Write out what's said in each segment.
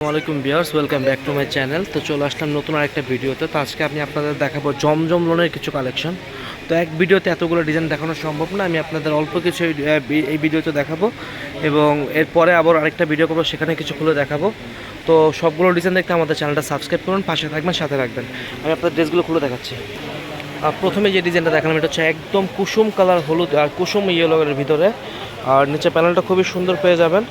আসসালামাইকুম viewers, welcome back to my channel. তো চলে আসলাম নতুন আরেকটা ভিডিওতে। তো আজকে আমি আপনাদের দেখাবো জমজম লোনের কিছু কালেকশন। তো এক ভিডিওতে এতগুলো ডিজাইন দেখানো সম্ভব না, আমি আপনাদের অল্প কিছু এই ভিডিওতে দেখাবো এবং এরপরে আবার আরেকটা ভিডিও করবো, সেখানে কিছু খুলে দেখাবো। তো সবগুলো ডিজাইন দেখতে আমাদের চ্যানেলটা সাবস্ক্রাইব করুন, পাশে থাকবেন, সাথে রাখবেন। আমি আপনাদের ড্রেসগুলো খুলে দেখাচ্ছি। প্রথমে যে ডিজাইনটা দেখালাম এটা হচ্ছে একদম কুসুম কালার, হলুদ আর কুসুম ইয়েলোর ভিতরে, আর নিচে প্যানেলটা খুবই সুন্দর পেয়ে যাবেন।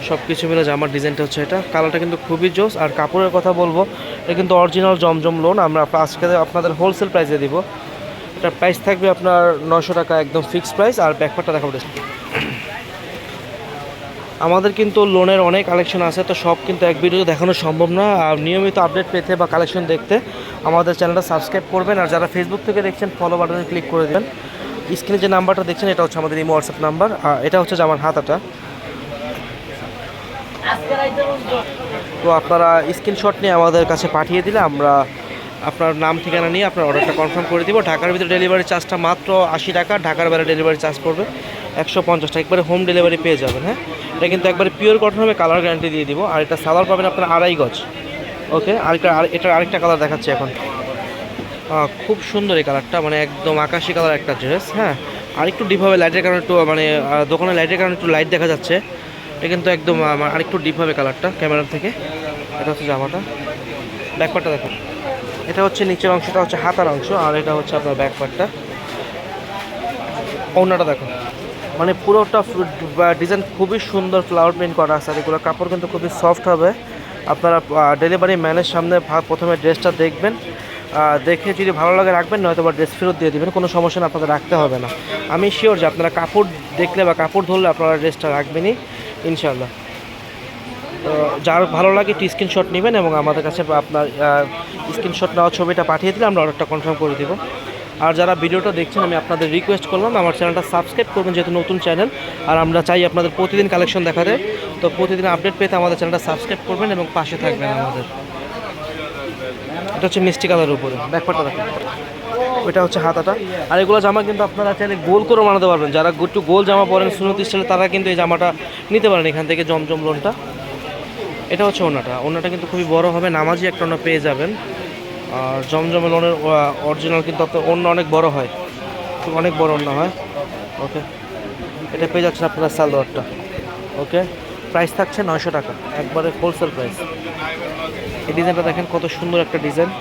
সব কিছু মিলে জামার ডিজাইনটা হচ্ছে এটা। কালারটা কিন্তু খুবই জোস। আর কাপড়ের কথা বলবো, এটা কিন্তু অরিজিনাল জমজম লোন। আমরা আজকে আপনাদের হোলসেল প্রাইসে দিব। এটার প্রাইস থাকবে আপনার 900 টাকা, একদম ফিক্সড প্রাইস। আর ব্যাকপার্টটা দেখাবো। আমাদের কিন্তু লোনের অনেক কালেকশন আছে, তো সব কিন্তু এক ভিডিওতে দেখানো সম্ভব না। আর নিয়মিত আপডেট পেতে বা কালেকশন দেখতে আমাদের চ্যানেলটা সাবস্ক্রাইব করবেন। আর যারা ফেসবুক থেকে দেখছেন, ফলো বাটনে ক্লিক করে দেবেন। স্ক্রিনে যে নাম্বারটা দেখছেন এটা হচ্ছে আমাদের ইমো হোয়াটসঅ্যাপ নাম্বার। আর এটা হচ্ছে আমার হাতাটা। তো আপনারা স্ক্রিনশট নিয়ে আমাদের কাছে পাঠিয়ে দিলে আমরা আপনার নাম ঠিকানা নিয়ে আপনার অর্ডারটা কনফার্ম করে দিব। ঢাকার ভিতরে ডেলিভারি চার্জটা মাত্র 80 টাকা, ঢাকার বাইরে ডেলিভারি চার্জ পড়বে 150 টাকা। একবারে হোম ডেলিভারি পেয়ে যাবেন। হ্যাঁ, এটা কিন্তু একবারে পিওর কটন হবে, কালার গ্যারান্টি দিয়ে দিব। আর এটা সালোয়ার পাবেন আপনার 2.5 গজ। ওকে, এটার আরেকটা কালার দেখাচ্ছি এখন। খুব সুন্দর এই কালারটা, মানে একদম আকাশি কালার একটা ড্রেস। হ্যাঁ, আর একটু ডিপ হবে, লাইটের কারণে একটু মানে দোকানে লাইটের কারণে একটু লাইট দেখা যাচ্ছে। এটা কিন্তু একদম আরেকটু ডিপ হবে কালারটা ক্যামেরার থেকে। এটা হচ্ছে জামাটা। ব্যাকপার্টটা দেখুন, এটা হচ্ছে নিচের অংশটা হচ্ছে হাতার অংশ, আর এটা হচ্ছে আপনার ব্যাকপার্টটা। ওড়নাটা দেখুন, মানে পুরোটা ডিজাইন খুবই সুন্দর, ফ্লাওয়ার প্রিন্ট করা আছে। আর এগুলো কাপড় কিন্তু খুবই সফট হবে। আপনারা ডেলিভারি ম্যানের সামনে প্রথমে ড্রেসটা দেখবেন, দেখে যদি ভালো লাগে রাখবেন, নয়তো বা ড্রেস ফেরত দিয়ে দেবেন। কোনো সমস্যা না, আপনাদের রাখতে হবে না। আমি শিওর যে আপনারা কাপড় দেখলে বা কাপড় ধরলে আপনারা ড্রেসটা রাখবেনই ইনশাল্লাহ। তো যার ভালো লাগে একটু স্ক্রিনশট নেবেন এবং আমাদের কাছে আপনার স্ক্রিনশট নেওয়া ছবিটা পাঠিয়ে দিলে আমরা অর্ডারটা কনফার্ম করে দেবো। আর যারা ভিডিওটা দেখছেন, আমি আপনাদের রিকোয়েস্ট করলাম আমার চ্যানেলটা সাবস্ক্রাইব করবেন, যেহেতু নতুন চ্যানেল। আর আমরা চাই আপনাদের প্রতিদিন কালেকশন দেখাতে। তো প্রতিদিন আপডেট পেতে আমাদের চ্যানেলটা সাবস্ক্রাইব করবেন এবং পাশে থাকবেন আমাদের। এটা হচ্ছে মিষ্টি কালারের উপরে, ব্যাকপার্টটা দেখেন। ওইটা হচ্ছে হাতাটা। আর এগুলো জামা কিন্তু আপনারা চাইলে গোল করে বানাতে পারবেন। যারা একটু গোল জামা পরেন সুন্নতি স্টাইলে, তারা কিন্তু এই জামাটা নিতে পারেন এখান থেকে, জমজম লোনটা। এটা হচ্ছে ওড়নাটা কিন্তু খুবই বড় হবে, নামাজি একটা ওড়না পেয়ে যাবেন। আর জমজম লোনের অরিজিনাল কিন্তু আপনার ওড়না অনেক বড় হয়, অনেক বড় ওড়না হয়। ওকে, এটা পেয়ে যাচ্ছেন আপনারা সালোয়ারটা। ওকে, প্রাইস থাকছে 900 টাকা, একবারে হোলসেল প্রাইস। এই ডিজাইনটা দেখেন, কত সুন্দর একটা ডিজাইন।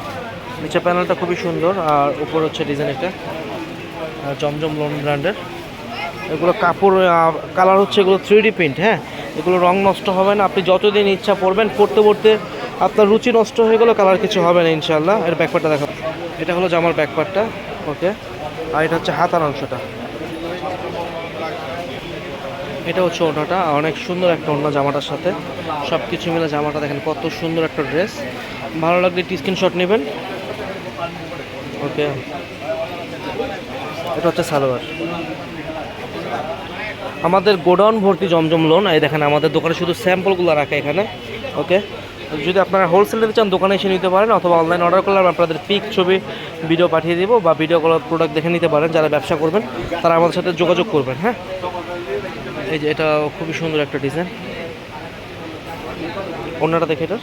নিচে প্যানেলটা খুবই সুন্দর, আর উপর হচ্ছে ডিজাইন এটা জমজম লোন ব্র্যান্ডের। এগুলো কাপড় কালার হচ্ছে এগুলো 3D প্রিন্ট। হ্যাঁ, এগুলো রং নষ্ট হবে না, আপনি যতদিন ইচ্ছা পরবেন, পরতে পরতে আপনার রুচি নষ্ট হয়ে গেলো, কালার কিছু হবে না ইনশাল্লাহ। এর ব্যাকপার্টটা দেখা, এটা হলো জামার ব্যাকপার্টটা। ওকে, আর এটা হচ্ছে হাতার অংশটা। এটা হচ্ছে ওড়নাটা, অনেক সুন্দর একটা ওড়না জামাটার সাথে। সব কিছু মিলে জামাটা দেখেন কত সুন্দর একটা ড্রেস। ভালো লাগলে একটি স্ক্রিনশট নেবেন। ওকে, এটা হচ্ছে সালোয়ার। আমাদের গোডাউন ভর্তি জমজম লোন। এই দেখেন, আমাদের দোকানে শুধু স্যাম্পলগুলো রাখে এখানে। ওকে, যদি আপনারা হোলসেল নিতে চান, দোকানে এসে নিতে পারেন, অথবা অনলাইন অর্ডার করলে আমি আপনাদের পিক ছবি ভিডিও পাঠিয়ে দেবো, বা ভিডিও কল প্রোডাক্ট দেখে নিতে পারেন। যারা ব্যবসা করবেন তারা আমাদের সাথে যোগাযোগ করবেন। হ্যাঁ, এই যে এটা খুবই সুন্দর একটা ডিজাইন। ওড়নাটা দেখে এটার।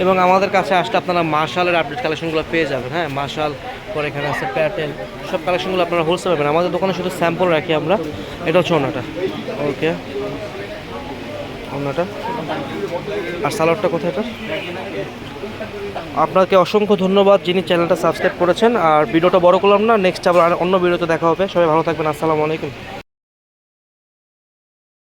এবং আমাদের কাছে আসলে আপনারা মার্শালের আপডেট কালেকশনগুলো পেয়ে যাবেন। হ্যাঁ, মার্শাল, পরে এখানে আছে প্যাটেল, সব কালেকশনগুলো আপনারা হোলসেল পাবেন। আমাদের দোকানে শুধু স্যাম্পল রাখি আমরা। এটা হচ্ছে ওড়নাটা। ওকে, ওড়নাটা। আর সালোয়ারটা কোথায় এটা? আপনাকে অসংখ্য ধন্যবাদ যিনি চ্যানেলটা সাবস্ক্রাইব করেছেন। আর ভিডিওটা বড় করলাম না, নেক্সট আবার অন্য ভিডিওতে দেখা হবে। সবাই ভালো থাকবেন। আসসালামু আলাইকুম।